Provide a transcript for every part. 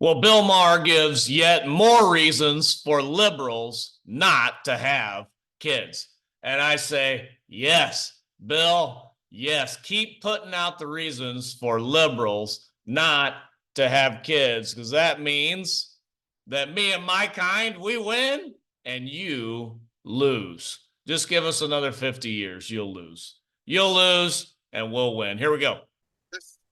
Well, Bill Maher gives yet more reasons for liberals not to have kids. And I say, yes, Bill, yes, keep putting out the reasons for liberals not to have kids, because that means that me and my kind, we win and you lose. Just give us another 50 years, you'll lose. You'll lose and we'll win. Here we go.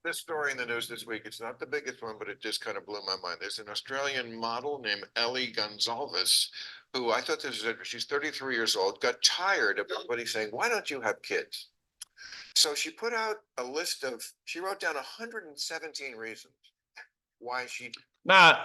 This story in the news this week, it's not the biggest one, but it just kind of blew my mind. There's an Australian model named Ellie Gonzalez, who I thought this was interesting. She's 33 years old, got tired of everybody saying, why don't you have kids? So she put out a list of, she wrote down 117 reasons why she. Now,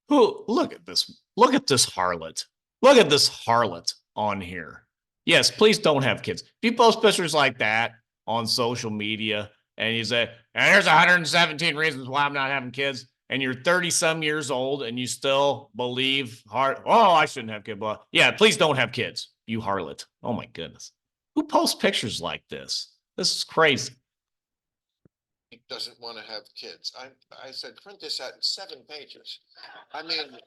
look at this. Look at this harlot. Look at this harlot on here. Yes, please don't have kids. If you post pictures like that on social media and you say, and there's 117 reasons why I'm not having kids, and you're 30 some years old and you still believe I shouldn't have kids. Well, yeah, please don't have kids, you harlot. Oh my goodness. Who posts pictures like this? This is crazy. Doesn't want to have kids. I said, print this out in 7 pages. I mean,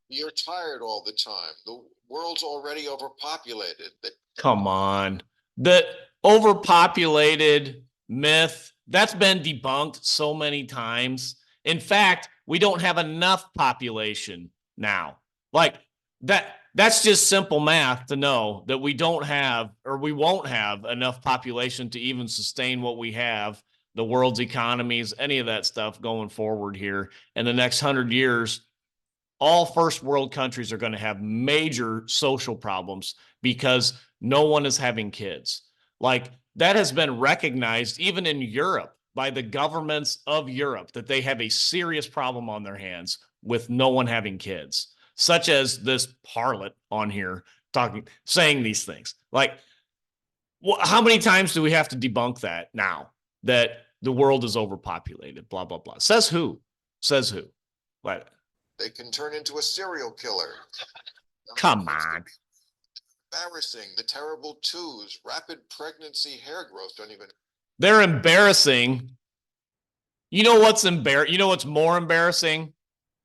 you're tired all the time. The world's already overpopulated. Come on. The overpopulated myth, that's been debunked so many times. In fact, we don't have enough population now. Like that's just simple math to know that we don't have, or we won't have enough population to even sustain what we have, the world's economies, any of that stuff going forward here in the next 100 years. All first world countries are going to have major social problems because no one is having kids. Like that has been recognized even in Europe by the governments of Europe, that they have a serious problem on their hands with no one having kids, such as this harlot on here saying these things. Like, how many times do we have to debunk that now, that the world is overpopulated, blah, blah, blah? Says who? Says who? What? They can turn into a serial killer. Come on. Embarrassing. The terrible twos, rapid pregnancy, hair growth. Don't even. They're embarrassing. You know what's embarrassing? You know what's more embarrassing?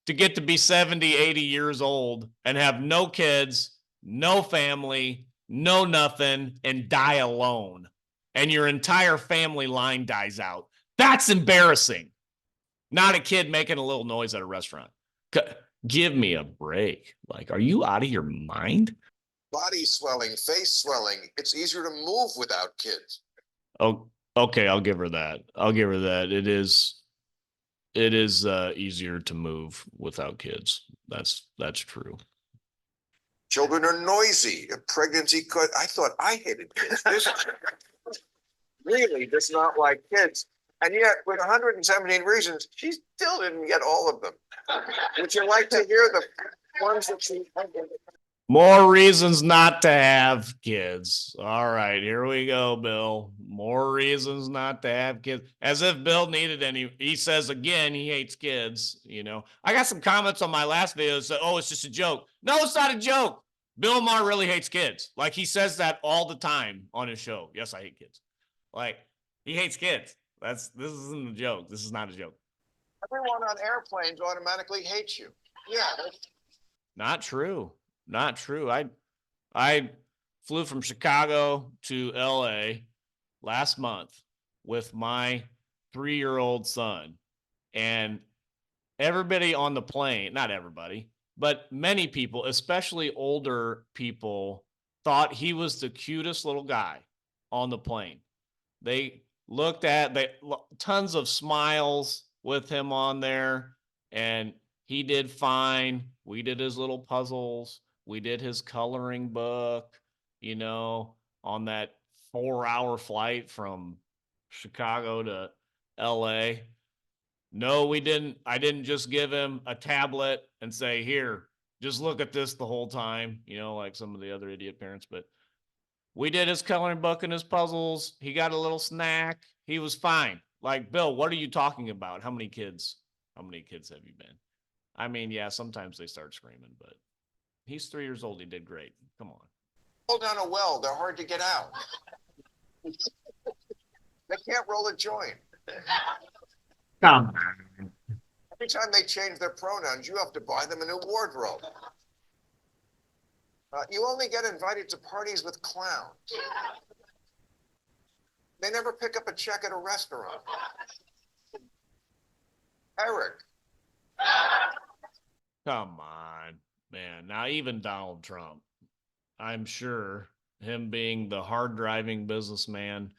To get to be 70, 80 years old and have no kids, no family, no nothing, and die alone. And your entire family line dies out. That's embarrassing. Not a kid making a little noise at a restaurant. Give me a break. Like, are you out of your mind? Body swelling, face swelling. It's easier to move without kids. Oh, okay. I'll give her that. It is easier to move without kids. That's true. Children are noisy. A pregnancy could. I thought I hated kids. This really does not like kids. And yet, with 117 reasons, she still didn't get all of them. Would you like to hear the ones that she? More reasons not to have kids. All right, here we go, Bill. More reasons not to have kids. As if Bill needed any. He says again, he hates kids. You know, I got some comments on my last video that said, "Oh, it's just a joke." No, it's not a joke. Bill Maher really hates kids. Like he says that all the time on his show. Yes, I hate kids. Like he hates kids. This isn't a joke. This is not a joke. Everyone on airplanes automatically hates you. Yeah. Not true. Not true. I flew from Chicago to LA last month with my 3-year-old son, and everybody on the plane, not everybody, but many people, especially older people, thought he was the cutest little guy on the plane. They looked at tons of smiles with him on there, and he did fine. We did his little puzzles. We did his coloring book, you know, on that 4-hour flight from Chicago to LA. No, we didn't. I didn't just give him a tablet and say, here, just look at this the whole time, you know, like some of the other idiot parents. But we did his coloring book and his puzzles. He got a little snack. He was fine. Like, Bill, what are you talking about? How many kids have you been? I mean, yeah, sometimes they start screaming, but he's 3 years old. He did great. Come on. Roll down a well. They're hard to get out. They can't roll a joint. Come on. Every time they change their pronouns, you have to buy them a new wardrobe. You only get invited to parties with clowns. They never pick up a check at a restaurant. Eric. Come on, man. Now, even Donald Trump, I'm sure him being the hard driving businessman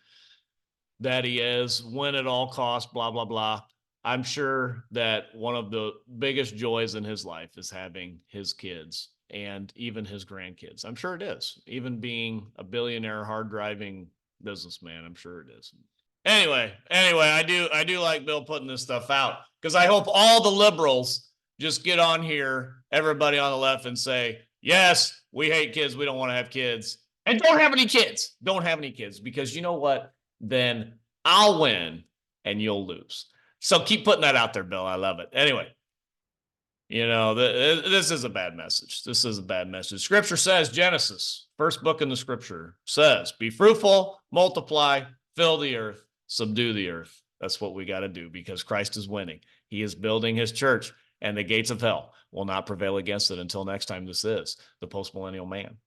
that he is, win at all costs, blah, blah, blah. I'm sure that one of the biggest joys in his life is having his kids and even his grandkids. I'm sure it is. Even being a billionaire, hard driving businessman, I'm sure it is. Anyway, I do like Bill putting this stuff out because I hope all the liberals just get on here, everybody on the left, and say, yes, we hate kids. We don't want to have kids. And don't have any kids. Don't have any kids. Because you know what? Then I'll win and you'll lose. So keep putting that out there, Bill. I love it. Anyway, this is a bad message. This is a bad message. Scripture says, Genesis, first book in the scripture, says, be fruitful, multiply, fill the earth, subdue the earth. That's what we got to do because Christ is winning. He is building his church, and the gates of hell will not prevail against it. Until next time, this is the Postmillennial Man.